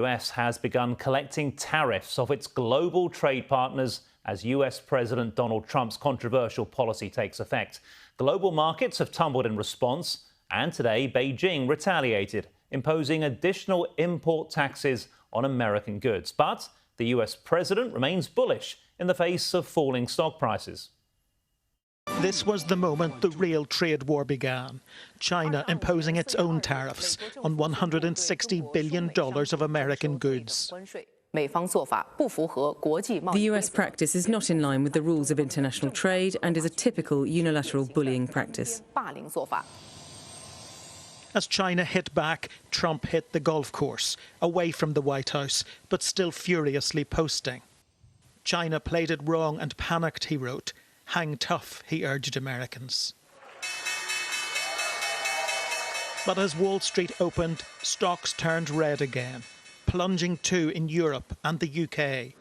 The US has begun collecting tariffs off its global trade partners as US President Donald Trump's controversial policy takes effect. Global markets have tumbled in response, and today Beijing retaliated, imposing additional import taxes on American goods. But the US president remains bullish in the face of falling stock prices. This was the moment the real trade war began. China imposing its own tariffs on $160 billion of American goods. The US practice is not in line with the rules of international trade and is a typical unilateral bullying practice. As China hit back, Trump hit the golf course, away from the White House, but still furiously posting. China played it wrong and panicked, he wrote. Hang tough, he urged Americans. But as Wall Street opened, stocks turned red again, plunging too in Europe and the UK.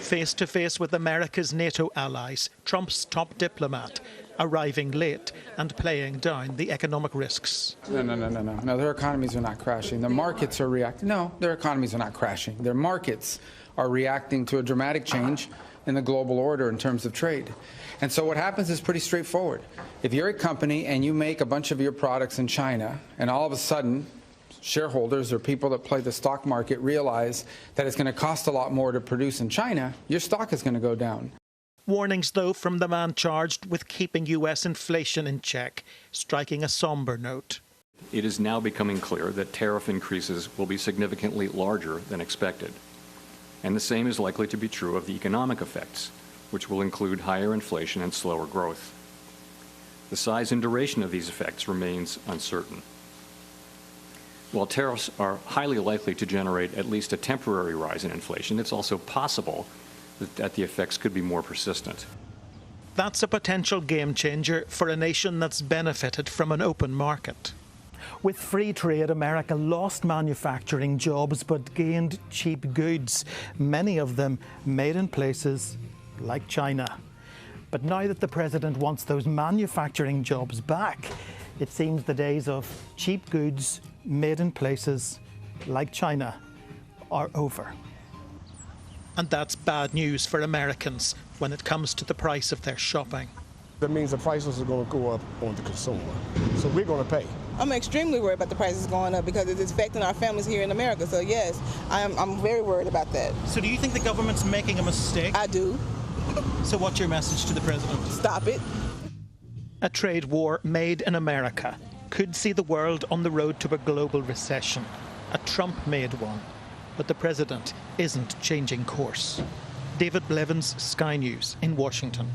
Face to face with America's NATO allies, Trump's top diplomat, arriving late and playing down the economic risks. No, their economies are not crashing. The markets are reacting. No, their economies are not crashing. Their markets are reacting to a dramatic change in the global order in terms of trade. And so what happens is pretty straightforward. If you're a company and you make a bunch of your products in China, and all of a sudden shareholders or people that play the stock market realize that it's going to cost a lot more to produce in China, your stock is going to go down. Warnings, though, from the man charged with keeping US inflation in check, striking a somber note. It is now becoming clear that tariff increases will be significantly larger than expected. And the same is likely to be true of the economic effects, which will include higher inflation and slower growth. The size and duration of these effects remains uncertain. While tariffs are highly likely to generate at least a temporary rise in inflation, it's also possible that the effects could be more persistent. That's a potential game changer for a nation that's benefited from an open market. With free trade, America lost manufacturing jobs but gained cheap goods, many of them made in places like China. But now that the president wants those manufacturing jobs back, it seems the days of cheap goods made in places like China are over. And that's bad news for Americans when it comes to the price of their shopping. That means the prices are going to go up on the consumer. So we're going to pay. I'm extremely worried about the prices going up because it's affecting our families here in America. So yes, I'm very worried about that. So do you think the government's making a mistake? I do. So what's your message to the president? Stop it. A trade war made in America could see the world on the road to a global recession. A Trump-made one. But the president isn't changing course. David Blevins, Sky News in Washington.